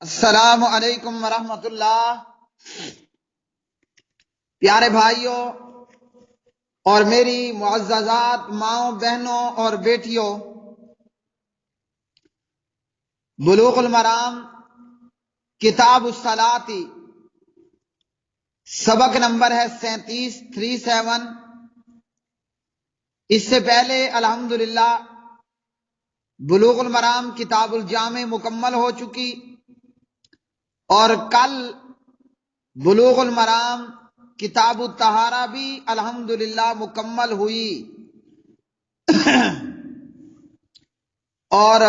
السلام علیکم ورحمۃ اللہ۔ پیارے بھائیوں اور میری معززات ماؤں بہنوں اور بیٹیوں، بلوغ المرام کتاب الصلاۃ سبق نمبر ہے 37 اس سے پہلے الحمدللہ بلوغ المرام کتاب الجامع مکمل ہو چکی، اور کل بلوغ المرام کتاب الطہارہ بھی الحمدللہ مکمل ہوئی، اور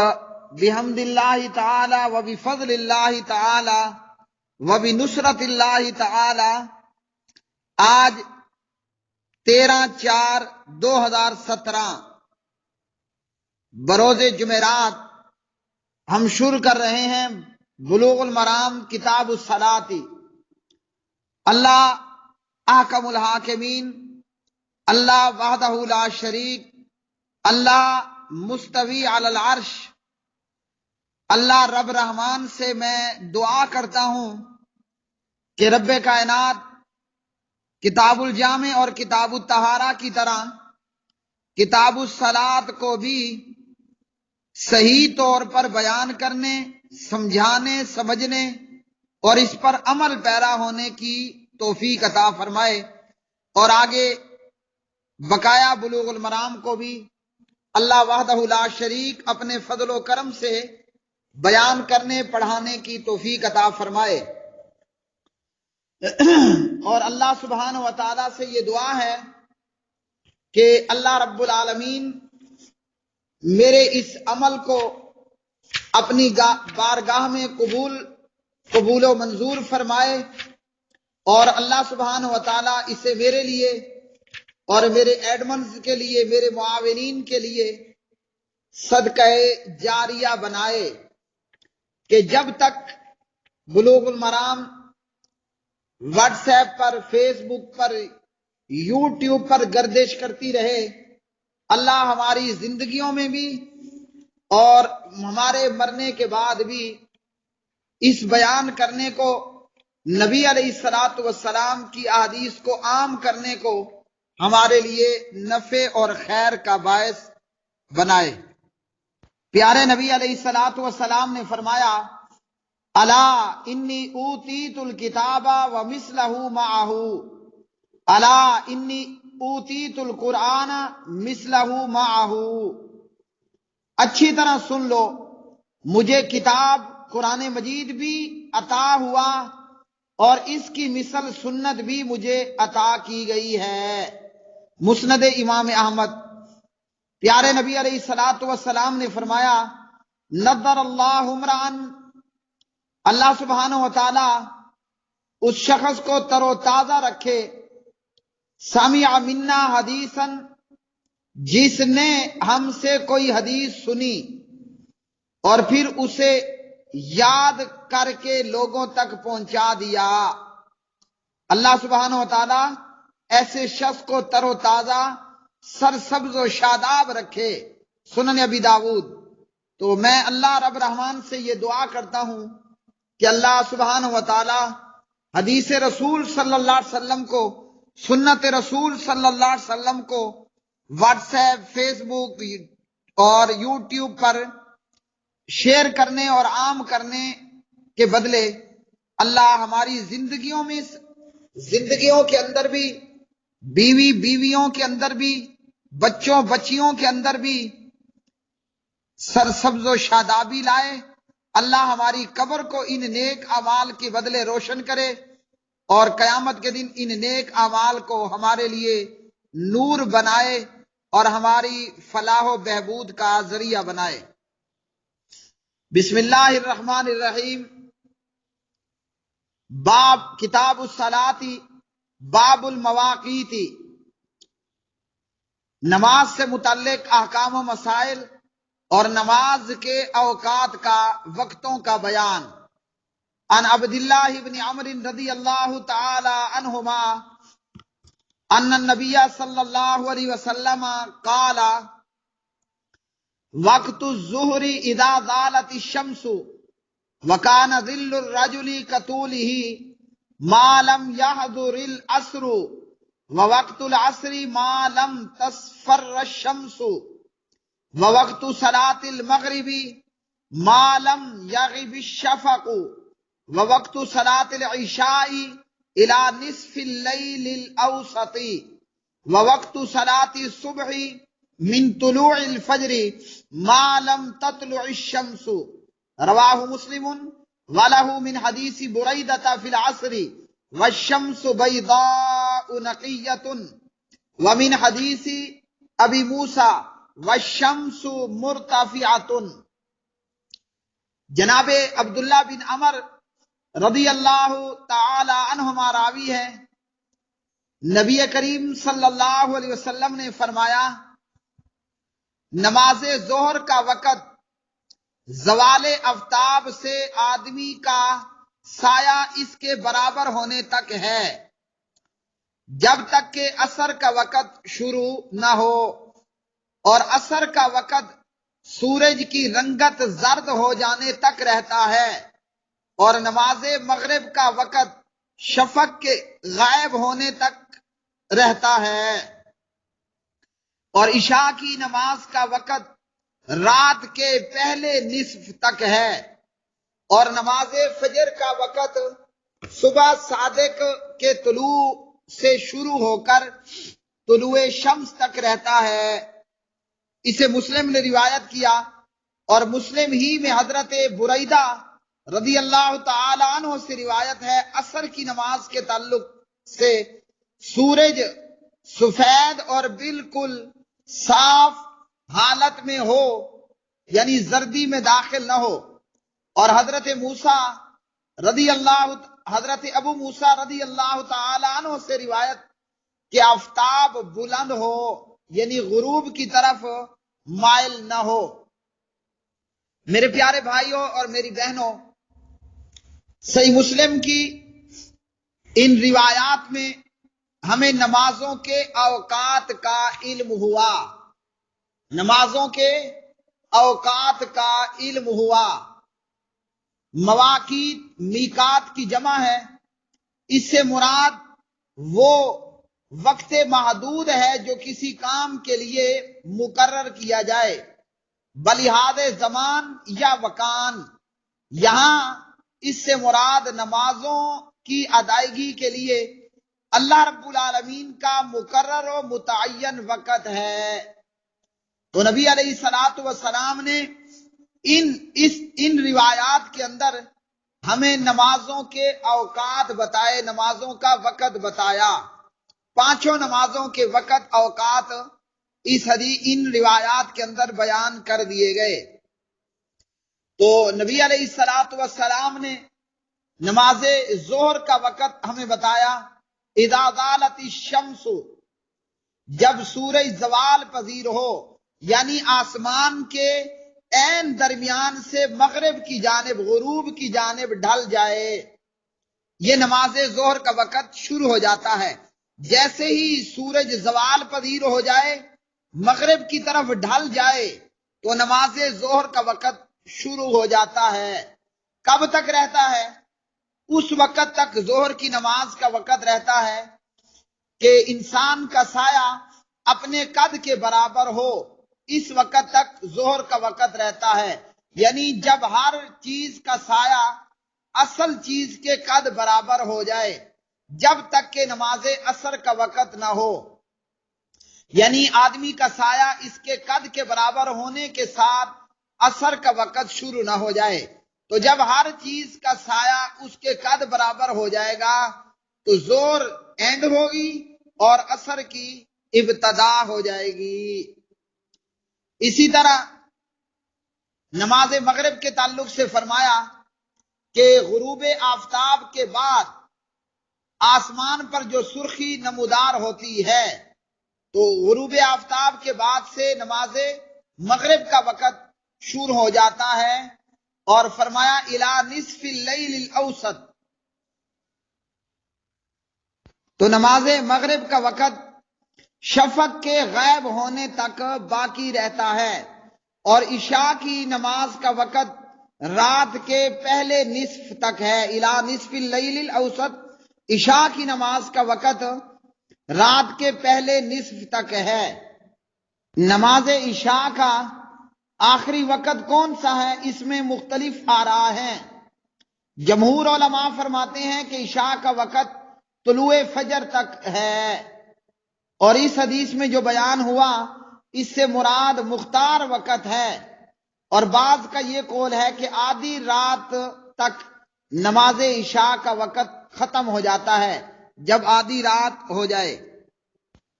بحمد اللہ تعالی و بفضل اللہ تعالی و بنصرت اللہ تعالی آج 13/4/2017 بروز جمعرات ہم شروع کر رہے ہیں بلوغ المرام کتاب الصلاۃ۔ اللہ احکم الحاکمین، اللہ وحدہ لا شریک، اللہ مستوی علی العرش، اللہ رب رحمان سے میں دعا کرتا ہوں کہ رب کائنات کتاب الجامع اور کتاب الطہارہ کی طرح کتاب الصلاۃ کو بھی صحیح طور پر بیان کرنے، سمجھانے، سمجھنے اور اس پر عمل پیرا ہونے کی توفیق عطا فرمائے، اور آگے بقایا بلوغ المرام کو بھی اللہ وحدہ لا شریک اپنے فضل و کرم سے بیان کرنے، پڑھانے کی توفیق عطا فرمائے۔ اور اللہ سبحانہ و تعالیٰ سے یہ دعا ہے کہ اللہ رب العالمین میرے اس عمل کو اپنی بارگاہ میں قبول و منظور فرمائے، اور اللہ سبحانہ و تعالیٰ اسے میرے لیے اور میرے ایڈمنز کے لیے، میرے معاونین کے لیے صدقہ جاریہ بنائے، کہ جب تک بلوغ المرام واٹس ایپ پر، فیس بک پر، یوٹیوب پر گردش کرتی رہے، اللہ ہماری زندگیوں میں بھی اور ہمارے مرنے کے بعد بھی اس بیان کرنے کو، نبی علیہ الصلوۃ والسلام کی احادیث کو عام کرنے کو ہمارے لیے نفع اور خیر کا باعث بنائے۔ پیارے نبی علیہ الصلوۃ والسلام نے فرمایا، الا انی اوتیت الکتاب ومثلہ معہ، الا انی اوتیت القرآن مثلہ معہ، اچھی طرح سن لو، مجھے کتاب قرآن مجید بھی عطا ہوا اور اس کی مثل سنت بھی مجھے عطا کی گئی ہے۔ مسند امام احمد۔ پیارے نبی علیہ الصلوۃ والسلام نے فرمایا، نظر اللہ امرأن، اللہ سبحانہ و تعالی اس شخص کو تر و تازہ رکھے، سمع منا حدیثا، جس نے ہم سے کوئی حدیث سنی اور پھر اسے یاد کر کے لوگوں تک پہنچا دیا۔ اللہ سبحانہ و تعالی ایسے شخص کو تر و تازہ، سرسبز و شاداب رکھے۔ سنن ابی داؤد۔ تو میں اللہ رب رحمان سے یہ دعا کرتا ہوں کہ اللہ سبحانہ و تعالی حدیث رسول صلی اللہ علیہ وسلم کو، سنت رسول صلی اللہ علیہ وسلم کو واٹس ایپ، فیس بک اور یوٹیوب پر شیئر کرنے اور عام کرنے کے بدلے اللہ ہماری زندگیوں کے اندر بھی، بیویوں کے اندر بھی، بچیوں کے اندر بھی سرسبز و شادابی لائے۔ اللہ ہماری قبر کو ان نیک اعمال کے بدلے روشن کرے، اور قیامت کے دن ان نیک اعمال کو ہمارے لیے نور بنائے اور ہماری فلاح و بہبود کا ذریعہ بنائے۔ بسم اللہ الرحمن الرحیم۔ باب کتاب الصلاۃ، باب المواقیت، نماز سے متعلق احکام و مسائل اور نماز کے اوقات کا، وقتوں کا بیان۔ عن عبداللہ بن عمرو رضی اللہ تعالی عنہما ان النبی صلی اللہ علیہ وسلم قال، وقت الظہر اذا زالت الشمس وَكَانَ ظِلُّ الرَّجُلِ كَطُولِهِ مَا لَمْ يَحْضُرِ الْعَصْرُ وَوَقْتُ الْعَصْرِ مَا لَمْ تَصْفَرَّ الشَّمْسُ وَوَقْتُ صَلَاةِ الْمَغْرِبِ مَا لَمْ يَغِبِ الشَّفَقُ وَوَقْتُ صَلَاةِ الْعِشَاءِ إِلَى نِصْفِ اللَّيْلِ الْأَوْسَطِ وَوَقْتُ صَلَاةِ الصُّبْحِ مِن طُلُوعِ الْفَجْرِ مَا لَمْ تَطْلُعِ الشَّمْسُ رواہ مسلم وَلَهُ من حدیث بریدہ فی العصر والشمس بیضاء نقیۃ ومن حدیث ابی موسیٰ والشمس مرتفعۃ۔ جناب عبداللہ بن عمر رضی اللہ تعالی عنہما راوی ہے، نبی کریم صلی اللہ علیہ وسلم نے فرمایا نماز ظہر کا وقت زوال آفتاب سے آدمی کا سایہ اس کے برابر ہونے تک ہے جب تک کہ عصر کا وقت شروع نہ ہو، اور عصر کا وقت سورج کی رنگت زرد ہو جانے تک رہتا ہے، اور نماز مغرب کا وقت شفق کے غائب ہونے تک رہتا ہے، اور عشاء کی نماز کا وقت رات کے پہلے نصف تک ہے، اور نماز فجر کا وقت صبح صادق کے طلوع سے شروع ہو کر طلوع شمس تک رہتا ہے۔ اسے مسلم نے روایت کیا، اور مسلم ہی میں حضرت بریدہ رضی اللہ تعالی عنہ سے روایت ہے عصر کی نماز کے تعلق سے سورج سفید اور بالکل صاف حالت میں ہو، یعنی زردی میں داخل نہ ہو، اور حضرت ابو موسیٰ رضی اللہ تعالی عنہ سے روایت کہ آفتاب بلند ہو، یعنی غروب کی طرف مائل نہ ہو۔ میرے پیارے بھائیوں اور میری بہنوں، صحیح مسلم کی ان روایات میں ہمیں نمازوں کے اوقات کا علم ہوا، نمازوں کے اوقات کا علم ہوا۔ مواقیت میقات کی جمع ہے، اس سے مراد وہ وقت محدود ہے جو کسی کام کے لیے مقرر کیا جائے بلحاظ زمان یا مکان۔ یہاں اس سے مراد نمازوں کی ادائیگی کے لیے اللہ رب العالمین کا مقرر و متعین وقت ہے۔ تو نبی علیہ الصلوۃ والسلام نے ان روایات کے اندر ہمیں نمازوں کے اوقات بتائے، نمازوں کا وقت بتایا، پانچوں نمازوں کے وقت اوقات ان روایات کے اندر بیان کر دیے گئے۔ تو نبی علیہ الصلوۃ والسلام نے نماز ظہر کا وقت ہمیں بتایا اذا زالت الشمس، جب سورج زوال پذیر ہو، یعنی آسمان کے عین درمیان سے مغرب کی جانب، غروب کی جانب ڈھل جائے، یہ نماز ظہر کا وقت شروع ہو جاتا ہے۔ جیسے ہی سورج زوال پذیر ہو جائے، مغرب کی طرف ڈھل جائے، تو نماز ظہر کا وقت شروع ہو جاتا ہے۔ کب تک رہتا ہے؟ اس وقت تک ظہر کی نماز کا وقت رہتا ہے کہ انسان کا سایہ اپنے قد کے برابر ہو، اس وقت تک ظہر کا وقت رہتا ہے، یعنی جب ہر چیز کا سایہ اصل چیز کے قد برابر ہو جائے، جب تک کہ نماز عصر کا وقت نہ ہو، یعنی آدمی کا سایہ اس کے قد کے برابر ہونے کے ساتھ عصر کا وقت شروع نہ ہو جائے۔ تو جب ہر چیز کا سایہ اس کے قد برابر ہو جائے گا تو ظہر اینڈ ہوگی اور عصر کی ابتدا ہو جائے گی۔ اسی طرح نماز مغرب کے تعلق سے فرمایا کہ غروب آفتاب کے بعد آسمان پر جو سرخی نمودار ہوتی ہے، تو غروب آفتاب کے بعد سے نماز مغرب کا وقت شروع ہو جاتا ہے، اور فرمایا الی نصف اللیل الاوسط، تو نماز مغرب کا وقت شفق کے غائب ہونے تک باقی رہتا ہے، اور عشاء کی نماز کا وقت رات کے پہلے نصف تک ہے، الی نصف اللیل الاوسط، عشاء کی نماز کا وقت رات کے پہلے نصف تک ہے۔ نماز عشاء کا آخری وقت کون سا ہے، اس میں مختلف آراء ہیں۔ جمہور علماء فرماتے ہیں کہ عشاء کا وقت طلوع فجر تک ہے، اور اس حدیث میں جو بیان ہوا اس سے مراد مختار وقت ہے، اور بعض کا یہ قول ہے کہ آدھی رات تک نماز عشاء کا وقت ختم ہو جاتا ہے جب آدھی رات ہو جائے۔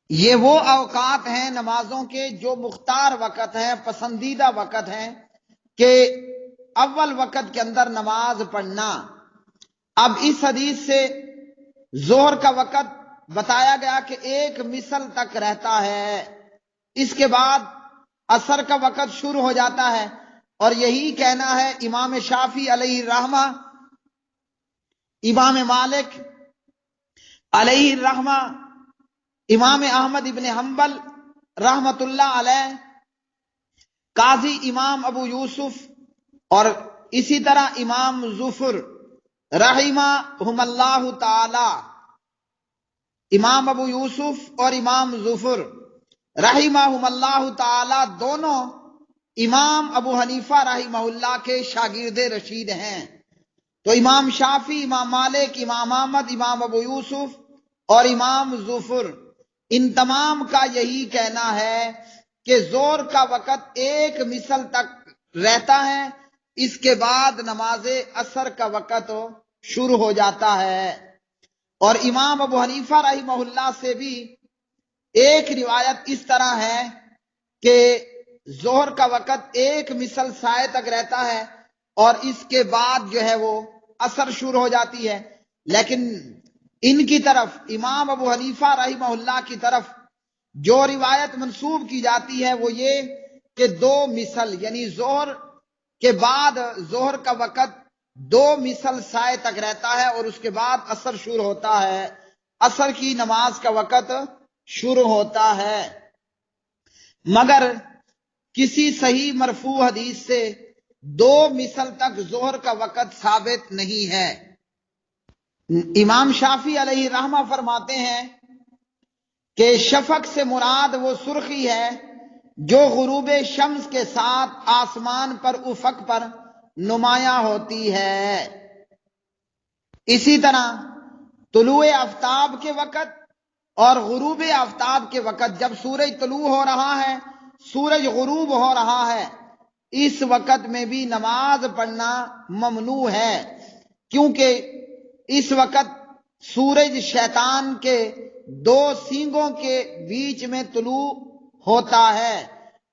یہ وہ اوقات ہیں نمازوں کے جو مختار وقت ہیں، پسندیدہ وقت ہیں کہ اول وقت کے اندر نماز پڑھنا۔ اب اس حدیث سے ظہر کا وقت بتایا گیا کہ ایک مثل تک رہتا ہے، اس کے بعد عصر کا وقت شروع ہو جاتا ہے، اور یہی کہنا ہے امام شافعی علیہ الرحمہ، امام مالک علیہ الرحمہ، امام احمد ابن حنبل رحمت اللہ علیہ، قاضی امام ابو یوسف، اور اسی طرح امام ظفر رحمہم اللہ تعالی، امام ابو یوسف اور امام ظفر رحمہم اللہ تعالی دونوں امام ابو حنیفہ رحمہ اللہ کے شاگرد رشید ہیں۔ تو امام شافعی، امام مالک، امام احمد، امام ابو یوسف اور امام ظفر، ان تمام کا یہی کہنا ہے کہ ظہر کا وقت ایک مثل تک رہتا ہے، اس کے بعد نماز عصر کا وقت شروع ہو جاتا ہے۔ اور امام ابو حنیفہ رحمہ اللہ سے بھی ایک روایت اس طرح ہے کہ ظہر کا وقت ایک مثل سائے تک رہتا ہے، اور اس کے بعد جو ہے وہ عصر شروع ہو جاتی ہے۔ لیکن ان کی طرف، امام ابو حنیفہ رحمہ اللہ کی طرف جو روایت منسوب کی جاتی ہے وہ یہ کہ دو مثل، یعنی ظہر کے بعد ظہر کا وقت دو مثل سائے تک رہتا ہے، اور اس کے بعد عصر شروع ہوتا ہے، عصر کی نماز کا وقت شروع ہوتا ہے۔ مگر کسی صحیح مرفوع حدیث سے دو مثل تک ظہر کا وقت ثابت نہیں ہے۔ امام شافعی علیہ رحمہ فرماتے ہیں کہ شفق سے مراد وہ سرخی ہے جو غروب شمس کے ساتھ آسمان پر افق پر نمایاں ہوتی ہے۔ اسی طرح طلوع آفتاب کے وقت اور غروب آفتاب کے وقت، جب سورج طلوع ہو رہا ہے، سورج غروب ہو رہا ہے، اس وقت میں بھی نماز پڑھنا ممنوع ہے، کیونکہ اس وقت سورج شیطان کے دو سینگوں کے بیچ میں طلوع ہوتا ہے،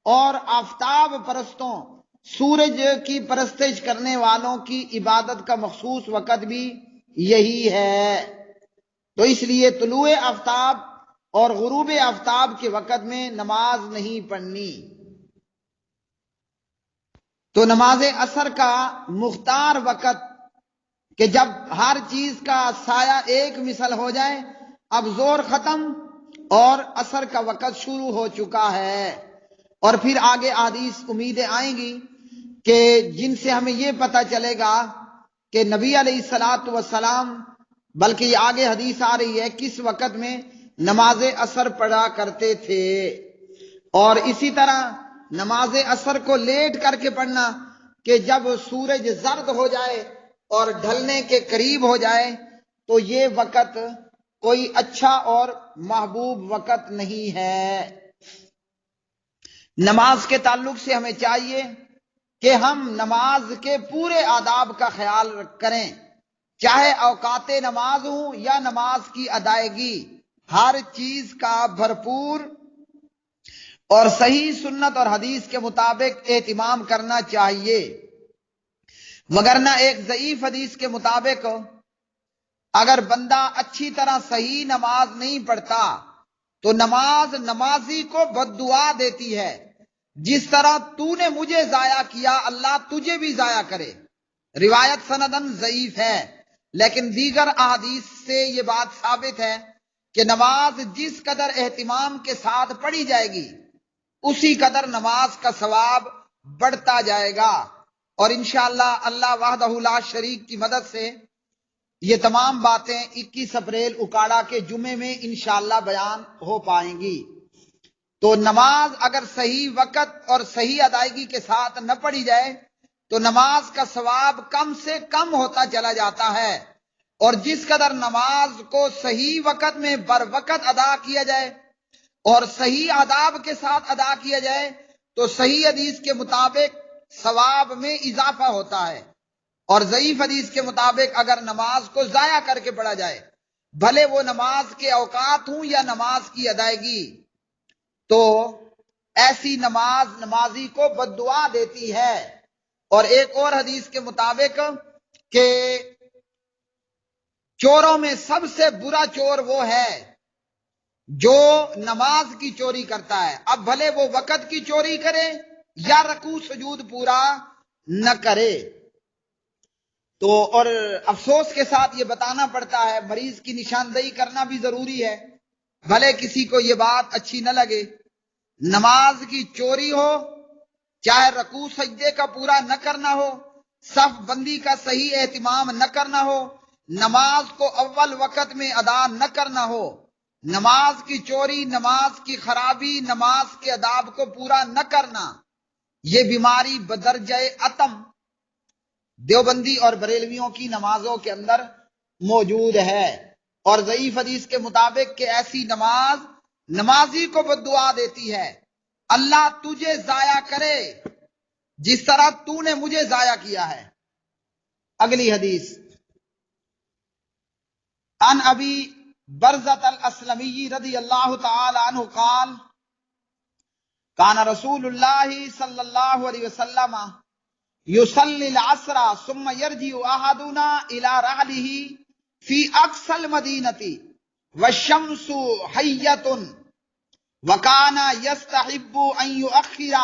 اور آفتاب پرستوں، سورج کی پرستش کرنے والوں کی عبادت کا مخصوص وقت بھی یہی ہے۔ تو اس لیے طلوع آفتاب اور غروب آفتاب کے وقت میں نماز نہیں پڑھنی۔ تو نماز عصر کا مختار وقت کہ جب ہر چیز کا سایہ ایک مثل ہو جائے، اب ظہر ختم اور عصر کا وقت شروع ہو چکا ہے، اور پھر آگے احادیث امیدیں آئیں گی کہ جن سے ہمیں یہ پتہ چلے گا کہ نبی علیہ الصلاۃ والسلام، بلکہ یہ آگے حدیث آ رہی ہے کس وقت میں نماز عصر پڑھا کرتے تھے۔ اور اسی طرح نماز عصر کو لیٹ کر کے پڑھنا کہ جب سورج زرد ہو جائے اور ڈھلنے کے قریب ہو جائے، تو یہ وقت کوئی اچھا اور محبوب وقت نہیں ہے۔ نماز کے تعلق سے ہمیں چاہیے کہ ہم نماز کے پورے آداب کا خیال کریں، چاہے اوقات نماز ہوں یا نماز کی ادائیگی، ہر چیز کا بھرپور اور صحیح سنت اور حدیث کے مطابق اہتمام کرنا چاہیے، وگرنہ ایک ضعیف حدیث کے مطابق اگر بندہ اچھی طرح صحیح نماز نہیں پڑھتا تو نماز نمازی کو بد دعا دیتی ہے، جس طرح تو نے مجھے ضائع کیا اللہ تجھے بھی ضائع کرے۔ روایت سندن ضعیف ہے، لیکن دیگر احادیث سے یہ بات ثابت ہے کہ نماز جس قدر اہتمام کے ساتھ پڑھی جائے گی اسی قدر نماز کا ثواب بڑھتا جائے گا، اور انشاءاللہ اللہ وحدہ لا شریک کی مدد سے یہ تمام باتیں 21 اپریل اکاڑا کے جمعے میں انشاءاللہ بیان ہو پائیں گی۔ تو نماز اگر صحیح وقت اور صحیح ادائیگی کے ساتھ نہ پڑھی جائے تو نماز کا ثواب کم سے کم ہوتا چلا جاتا ہے، اور جس قدر نماز کو صحیح وقت میں بر وقت ادا کیا جائے اور صحیح آداب کے ساتھ ادا کیا جائے تو صحیح حدیث کے مطابق ثواب میں اضافہ ہوتا ہے، اور ضعیف حدیث کے مطابق اگر نماز کو ضائع کر کے پڑھا جائے، بھلے وہ نماز کے اوقات ہوں یا نماز کی ادائیگی، تو ایسی نماز نمازی کو بد دعا دیتی ہے۔ اور ایک اور حدیث کے مطابق کہ چوروں میں سب سے برا چور وہ ہے جو نماز کی چوری کرتا ہے، اب بھلے وہ وقت کی چوری کرے یا رکوع سجود پورا نہ کرے۔ تو اور افسوس کے ساتھ یہ بتانا پڑتا ہے، مریض کی نشاندہی کرنا بھی ضروری ہے، بھلے کسی کو یہ بات اچھی نہ لگے، نماز کی چوری ہو، چاہے رکوع سجدے کا پورا نہ کرنا ہو، صف بندی کا صحیح اہتمام نہ کرنا ہو، نماز کو اول وقت میں ادا نہ کرنا ہو، نماز کی چوری، نماز کی خرابی، نماز کے آداب کو پورا نہ کرنا، یہ بیماری بدرجہ عتم دیوبندی اور بریلویوں کی نمازوں کے اندر موجود ہے۔ اور ضعیف حدیث کے مطابق کہ ایسی نماز نمازی کو بد دعا دیتی ہے، اللہ تجھے ضائع کرے جس طرح تو نے مجھے ضائع کیا ہے۔ اگلی حدیث، عن ابی برزۃ الاسلمی رضی اللہ تعالی عنہ قال کان رسول اللہ صلی اللہ علیہ وسلم یصلی العصر ثم یرجع احدنا الى رحلہ فی اقصى المدینہ والشمس حیۃ وکان یستحب ان یؤخر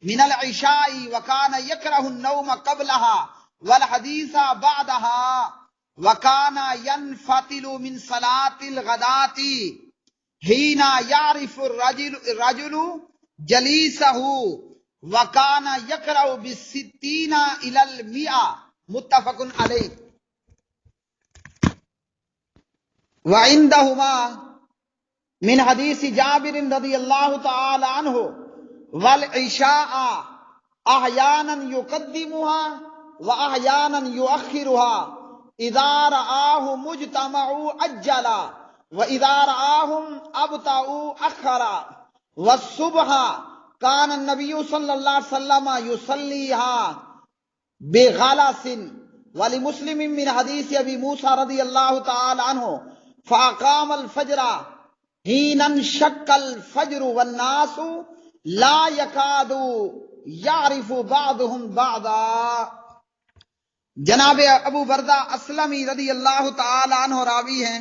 من العشاء وکان یکرہ النوم قبلها والحدیث بعدها وکان ینفتل من صلاة الغداة حین یعرف الرجل جلیسہ وکان یقرأ بالستین الی المئہ متفق علیہ۔ وعندہما من حدیث جابر رضی اللہ تعالی عنہ والعشاء احیانا یقدمها واحیانا یؤخرها اذا رآہ مجتمع عجل واذا رآہم ابطأ اخر والصبح کان النبی صلی اللہ علیہ وسلم یصلیها بغلس ولمسلم من حدیث ابی موسیٰ رضی اللہ تعالی عنہ فاقام الفجر حین انشق الفجر والناس لا یکاد یعرف بعضهم بعضا۔ جناب ابو بردہ اسلمی رضی اللہ تعالی عنہ راوی ہیں،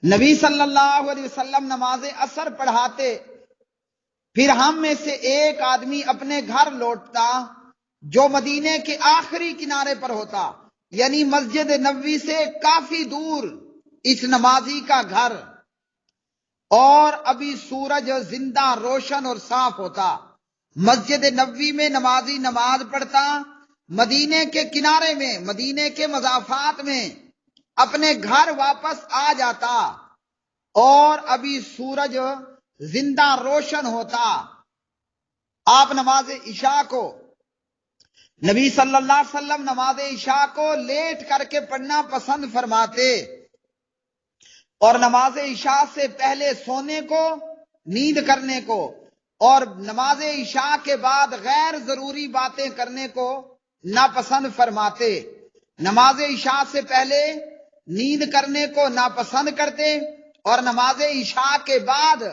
نبی صلی اللہ علیہ وسلم نماز عصر پڑھاتے، پھر ہم میں سے ایک آدمی اپنے گھر لوٹتا جو مدینے کے آخری کنارے پر ہوتا، یعنی مسجد نبوی سے کافی دور اس نمازی کا گھر، اور ابھی سورج زندہ روشن اور صاف ہوتا۔ مسجد نبوی میں نمازی نماز پڑھتا، مدینے کے کنارے میں، مدینے کے مضافات میں اپنے گھر واپس آ جاتا اور ابھی سورج زندہ روشن ہوتا۔ آپ نماز عشاء کو، نبی صلی اللہ علیہ وسلم نماز عشاء کو لیٹ کر کے پڑھنا پسند فرماتے، اور نماز عشاء سے پہلے سونے کو، نیند کرنے کو، اور نماز عشاء کے بعد غیر ضروری باتیں کرنے کو ناپسند فرماتے۔ نماز عشاء سے پہلے نیند کرنے کو ناپسند کرتے، اور نماز عشاء کے بعد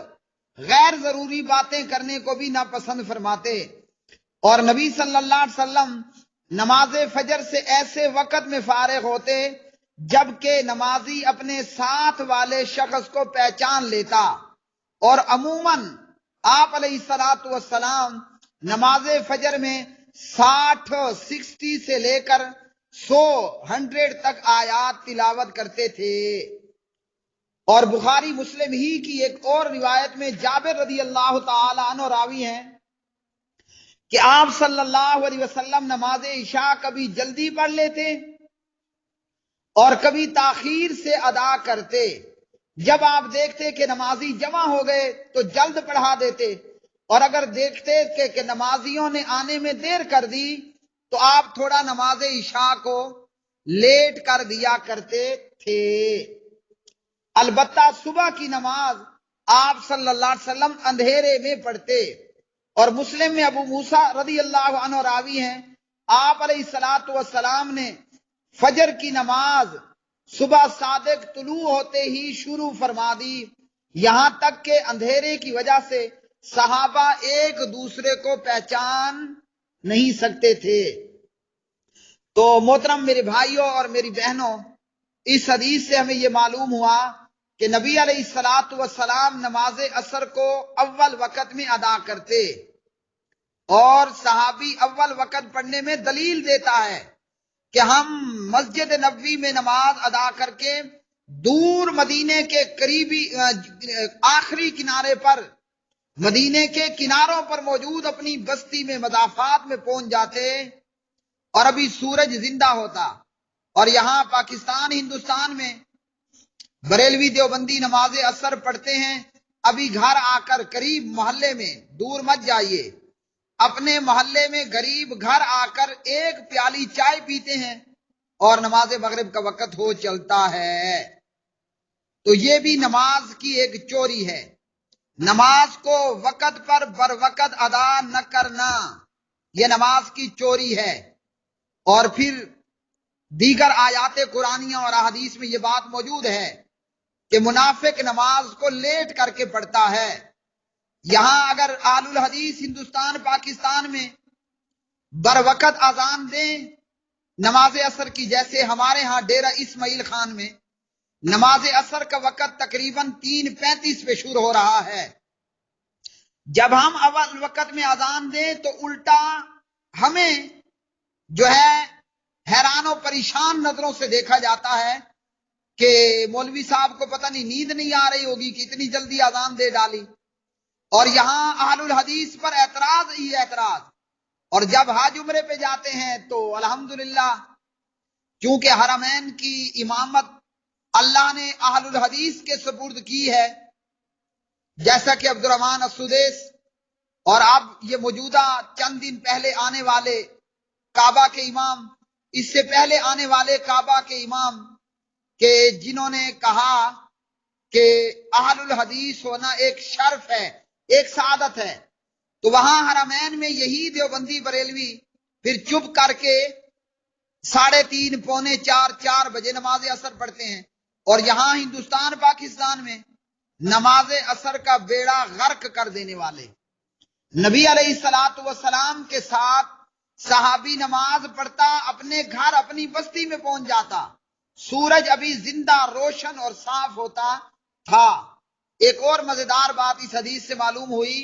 غیر ضروری باتیں کرنے کو بھی ناپسند فرماتے۔ اور نبی صلی اللہ علیہ وسلم نماز فجر سے ایسے وقت میں فارغ ہوتے جبکہ نمازی اپنے ساتھ والے شخص کو پہچان لیتا، اور عموماً آپ علیہ الصلوۃ والسلام نماز فجر میں 60 سے لے کر 100 تک آیات تلاوت کرتے تھے۔ اور بخاری مسلم ہی کی ایک اور روایت میں جابر رضی اللہ تعالی عنہ راوی ہیں کہ آپ صلی اللہ علیہ وسلم نماز عشاء کبھی جلدی پڑھ لیتے اور کبھی تاخیر سے ادا کرتے۔ جب آپ دیکھتے کہ نمازی جمع ہو گئے تو جلد پڑھا دیتے، اور اگر دیکھتے کہ نمازیوں نے آنے میں دیر کر دی تو آپ تھوڑا نماز عشاء کو لیٹ کر دیا کرتے تھے۔ البتہ صبح کی نماز آپ صلی اللہ علیہ وسلم اندھیرے میں پڑھتے، اور مسلم میں ابو موسیٰ رضی اللہ عنہ راوی ہیں، آپ علیہ الصلوۃ والسلام نے فجر کی نماز صبح صادق طلوع ہوتے ہی شروع فرما دی، یہاں تک کہ اندھیرے کی وجہ سے صحابہ ایک دوسرے کو پہچان نہیں سکتے تھے۔ تو محترم میرے بھائیوں اور میری بہنوں، اس حدیث سے ہمیں یہ معلوم ہوا کہ نبی علیہ الصلوۃ والسلام نماز عصر کو اول وقت میں ادا کرتے، اور صحابی اول وقت پڑھنے میں دلیل دیتا ہے کہ ہم مسجد نبوی میں نماز ادا کر کے دور مدینے کے قریبی آخری کنارے پر، مدینے کے کناروں پر موجود اپنی بستی میں مضافات میں پہنچ جاتے، اور ابھی سورج زندہ ہوتا۔ اور یہاں پاکستان ہندوستان میں بریلوی دیوبندی نماز عصر پڑھتے ہیں، ابھی گھر آ کر قریب محلے میں، دور مت جائیے، اپنے محلے میں غریب گھر آ کر ایک پیالی چائے پیتے ہیں اور نماز مغرب کا وقت ہو چلتا ہے۔ تو یہ بھی نماز کی ایک چوری ہے، نماز کو وقت پر بر وقت ادا نہ کرنا، یہ نماز کی چوری ہے۔ اور پھر دیگر آیات قرآنیہ اور احادیث میں یہ بات موجود ہے کہ منافق نماز کو لیٹ کر کے پڑھتا ہے۔ یہاں اگر اہل الحدیث ہندوستان پاکستان میں بر وقت اذان دیں نماز عصر کی، جیسے ہمارے ہاں ڈیرہ اسماعیل خان میں نماز عصر کا وقت تقریباً 3:35 پہ شروع ہو رہا ہے، جب ہم اول وقت میں اذان دیں تو الٹا ہمیں جو ہے حیران و پریشان نظروں سے دیکھا جاتا ہے کہ مولوی صاحب کو پتہ نہیں نیند نہیں آ رہی ہوگی کہ اتنی جلدی اذان دے ڈالی۔ اور یہاں اہل الحدیث پر اعتراض ہی اعتراض، اور جب حج عمرے پہ جاتے ہیں تو الحمدللہ چونکہ حرمین کی امامت اللہ نے اہل الحدیث کے سپرد کی ہے، جیسا کہ عبد الرحمن السدیس اور اب یہ موجودہ چند دن پہلے آنے والے کعبہ کے امام، اس سے پہلے آنے والے کعبہ کے امام، کہ جنہوں نے کہا کہ اہل الحدیث ہونا ایک شرف ہے، ایک سعادت ہے، تو وہاں حرمین میں یہی دیوبندی بریلوی پھر چپ کر کے 3:30 پونے 4 بجے نماز عصر پڑھتے ہیں، اور یہاں ہندوستان پاکستان میں نماز عصر کا بیڑا غرق کر دینے والے۔ نبی علیہ الصلوۃ والسلام کے ساتھ صحابی نماز پڑھتا، اپنے گھر اپنی بستی میں پہنچ جاتا، سورج ابھی زندہ روشن اور صاف ہوتا تھا۔ ایک اور مزیدار بات اس حدیث سے معلوم ہوئی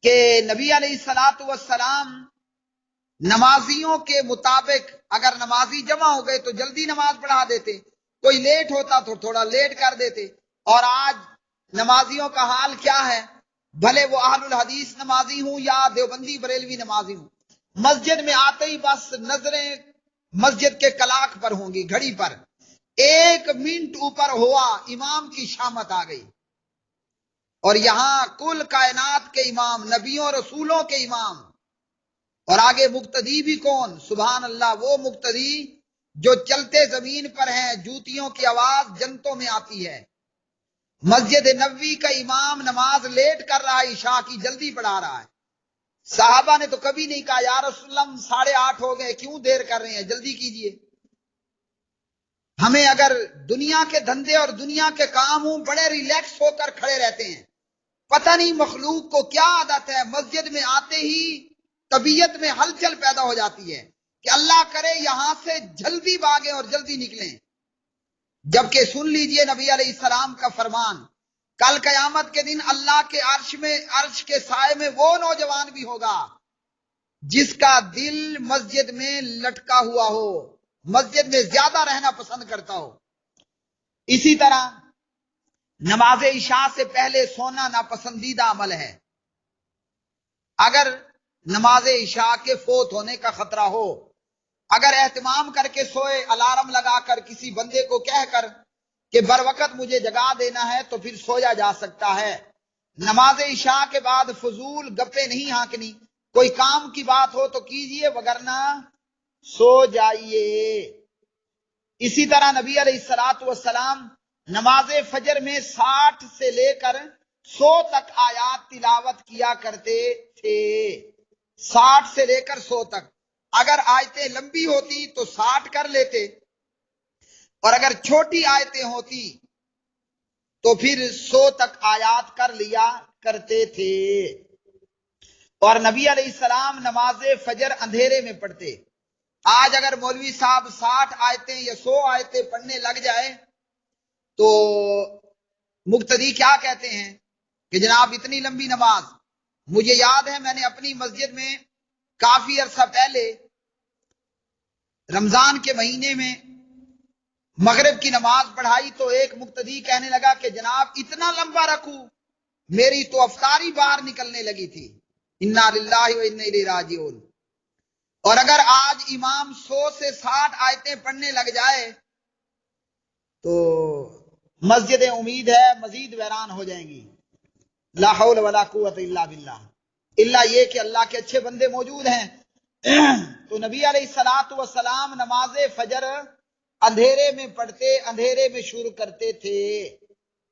کہ نبی علیہ الصلوۃ والسلام نمازیوں کے مطابق اگر نمازی جمع ہو گئے تو جلدی نماز پڑھا دیتے، کوئی لیٹ ہوتا تو تھوڑا لیٹ کر دیتے۔ اور آج نمازیوں کا حال کیا ہے، بھلے وہ اہل الحدیث نمازی ہوں یا دیوبندی بریلوی نمازی ہوں، مسجد میں آتے ہی بس نظریں مسجد کے کلاک پر ہوں گی، گھڑی پر، 1 منٹ اوپر ہوا امام کی شامت آ گئی۔ اور یہاں کل کائنات کے امام، نبیوں رسولوں کے امام، اور آگے مقتدی بھی کون؟ سبحان اللہ، وہ مقتدی جو چلتے زمین پر ہیں، جوتیوں کی آواز جنتوں میں آتی ہے۔ مسجد نبوی کا امام نماز لیٹ کر رہا ہے، عشاء کی جلدی پڑھا رہا ہے۔ صحابہ نے تو کبھی نہیں کہا یا رسول اللہ 8:30 ہو گئے، کیوں دیر کر رہے ہیں، جلدی کیجئے۔ ہمیں اگر دنیا کے دھندے اور دنیا کے کام ہوں، بڑے ریلیکس ہو کر کھڑے رہتے ہیں، پتہ نہیں مخلوق کو کیا عادت ہے، مسجد میں آتے ہی طبیعت میں ہلچل پیدا ہو جاتی ہے کہ اللہ کرے یہاں سے جلدی بھاگیں اور جلدی نکلیں۔ جبکہ سن لیجئے نبی علیہ السلام کا فرمان، کل قیامت کے دن اللہ کے عرش کے سائے میں وہ نوجوان بھی ہوگا جس کا دل مسجد میں لٹکا ہوا ہو، مسجد میں زیادہ رہنا پسند کرتا ہو۔ اسی طرح نماز عشاء سے پہلے سونا ناپسندیدہ عمل ہے۔ اگر نماز عشاء کے فوت ہونے کا خطرہ ہو، اگر اہتمام کر کے سوئے، الارم لگا کر کسی بندے کو کہہ کر کہ بر وقت مجھے جگا دینا ہے، تو پھر سویا جا سکتا ہے۔ نماز عشاء کے بعد فضول گپے نہیں ہانکنی، کوئی کام کی بات ہو تو کیجئے، وگرنہ سو جائیے۔ اسی طرح نبی علیہ الصلوۃ والسلام نماز فجر میں 60 سے لے کر 100 تک آیات تلاوت کیا کرتے تھے، 60 سے لے کر 100 تک۔ اگر آیتیں لمبی ہوتی تو 60 کر لیتے، اور اگر چھوٹی آیتیں ہوتی تو پھر 100 تک آیات کر لیا کرتے تھے۔ اور نبی علیہ السلام نماز فجر اندھیرے میں پڑھتے۔ آج اگر مولوی صاحب 60 آیتیں یا 100 آیتیں پڑھنے لگ جائے تو مقتدی کیا کہتے ہیں کہ جناب اتنی لمبی نماز۔ مجھے یاد ہے میں نے اپنی مسجد میں کافی عرصہ پہلے رمضان کے مہینے میں مغرب کی نماز پڑھائی تو ایک مقتدی کہنے لگا کہ جناب اتنا لمبا رکوع، میری تو افطاری باہر نکلنے لگی تھی۔ انا للہ و انا الیہ راجعون۔ اور اگر آج امام 100 سے 60 آیتیں پڑھنے لگ جائے تو مسجدیں امید ہے مزید ویران ہو جائیں گی۔ لا حول ولا قوت الا باللہ، الا یہ کہ اللہ کے اچھے بندے موجود ہیں۔ تو نبی علیہ الصلوۃ والسلام نماز فجر اندھیرے میں پڑھتے، اندھیرے میں شروع کرتے تھے۔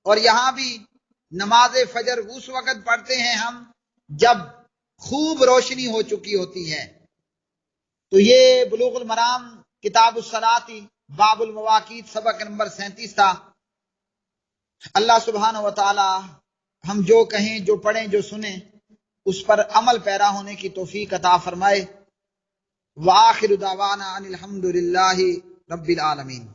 اور یہاں بھی نماز فجر اس وقت پڑھتے ہیں ہم جب خوب روشنی ہو چکی ہوتی ہے۔ تو یہ بلوغ المرام کتاب الصلاۃ باب المواقیت سبق نمبر 37 تھا۔ اللہ سبحانہ و تعالی ہم جو کہیں، جو پڑھیں، جو سنیں، اس پر عمل پیرا ہونے کی توفیق عطا فرمائے۔ وآخر دعوانا ان الحمد للہ رب العالمین۔